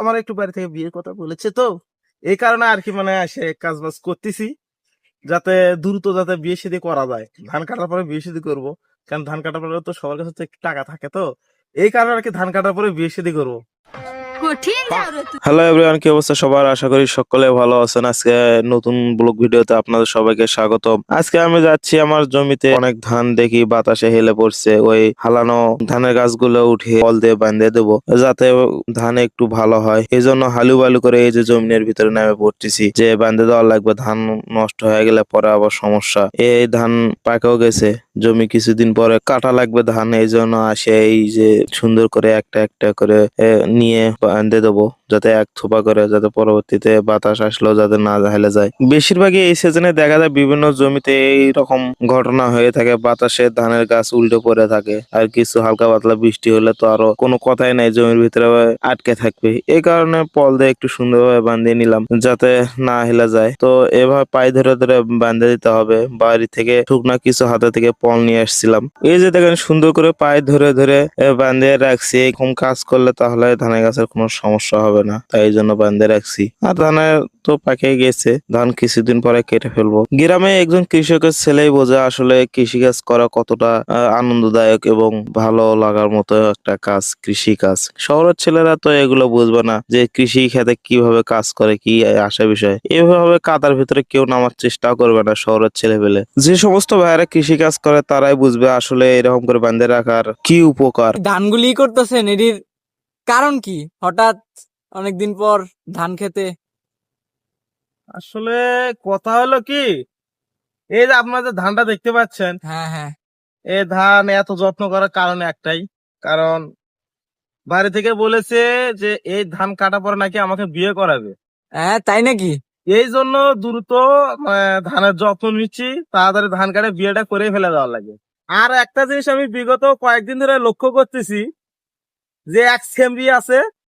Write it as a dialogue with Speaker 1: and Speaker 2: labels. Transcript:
Speaker 1: আমার একটু বাড়ি থেকে বিয়ের কথা বলেছে তো, এই কারণে আর কি মানে সে কাজ বাজ করতেছি, যাতে দ্রুত যাতে বিয়ে শাদী করা যায়। ধান কাটার পরে বিয়ে শাদী করবো, কারণ ধান কাটার পরে তো সবার কাছে তো একটু টাকা থাকে, তো এই কারণে আর কি ধান কাটার পরে বিয়ে শাদী করবো।
Speaker 2: হ্যালো এভরিওয়ান, কি অবস্থা সবার? আশা করি সকলে ভালো আছেন। আজকে নতুন ব্লগ ভিডিওতে আপনাদের সবাইকে স্বাগতম। আজকে আমি যাচ্ছি আমার জমিতে, অনেক ধান দেখি বাতাসে হেলে পড়ছে। ওই হালানো ধানের গাছগুলো উঠে বল দিয়ে বাঁধিয়ে দেবো, যাতে ধান একটু ভালো হয়। এই জন্য হালু বালু করে এই যে জমিনের ভিতরে নেমে পড়তেছি, যে বাঁধে দেওয়া লাগবে, ধান নষ্ট হয়ে গেলে পরে আবার সমস্যা। এই ধান পাকেও গেছে, জমি কিছুদিন পরে কাটা লাগবে ধান। এই জন্য আসে এই যে সুন্দর করে একটা একটা করে নিয়ে বাঁধে দেবো, যাতে এক থোপা করে, যাতে পরবর্তীতে বাতাস আসলেও যাতে না হেলে যায়। বেশিরভাগই এই সিজনে দেখা যায় বিভিন্ন জমিতে এই রকম ঘটনা হয়ে থাকে, বাতাসে ধানের গাছ উল্টে পড়ে থাকে। আর কিছু হালকা পাতলা বৃষ্টি হলে তো আরো কোনো কথাই নাই, জমির ভিতরে আটকে থাকবে। এই কারণে পল দিয়ে একটু সুন্দরভাবে বাঁধিয়ে নিলাম, যাতে না হেলে যায়। তো এভাবে পায়ে ধরে ধরে বাঁধে দিতে হবে। বাড়ি থেকে শুকনা কিছু হাতে থেকে পল নিয়ে আসছিলাম। এই যে দেখেন সুন্দর করে পায়ে ধরে ধরে বাঁধিয়ে রাখছি। এরকম কাজ করলে তাহলে ধানের গাছের কোনো সমস্যা হবে না, তাই এই জন্য বাঁধিয়ে রাখছি। আর ধানের তো পাকে গেছে, ধান কিছুদিন পরে কেটে ফেলবো। গ্রামে একজন কৃষকের ছেলেই বোঝে আসলে কৃষিকাজ করা কতটা আনন্দদায়ক এবং ভালো লাগার মতো একটা কাজ কৃষি কাজ। শহরের ছেলেরা তো এগুলো বুঝবে না, যে কৃষি খেতে কিভাবে কাজ করে, কি আসে বিষয়। এভাবে কাদার ভিতরে কেউ নামার চেষ্টা করবে না শহরের ছেলেপেলে। যে সমস্ত ভাইয়েরা কৃষি কাজ করে তারাই বুঝবে আসলে এরকম করে বাঁধে রাখার কি উপকার।
Speaker 3: ধানগুলি করতেছেন, এটির কারণ কি? হঠাৎ অনেকদিন পর ধান খেতে?
Speaker 1: আসলে কথা হলো কি, এই যে আপনারা যে ধানটা দেখতে পাচ্ছেন,
Speaker 3: হ্যাঁ হ্যাঁ।
Speaker 1: এই ধান এত যত্ন করার কারণ একটাই, কারণ বাড়ি থেকে বলেছে যে এই ধান কাটা পরে নাকি আমাকে বিয়ে করাবে।
Speaker 3: হ্যাঁ, তাই নাকি?
Speaker 1: এই জন্য দ্রুত ধানের যত্ন নিচ্ছি, তাড়াতাড়ি ধান কাটে বিয়েটা করে ফেলে দেওয়া লাগে। আর একটা জিনিস আমি বিগত কয়েকদিন ধরে লক্ষ্য করতেছি, যে এক সেমরি আছে,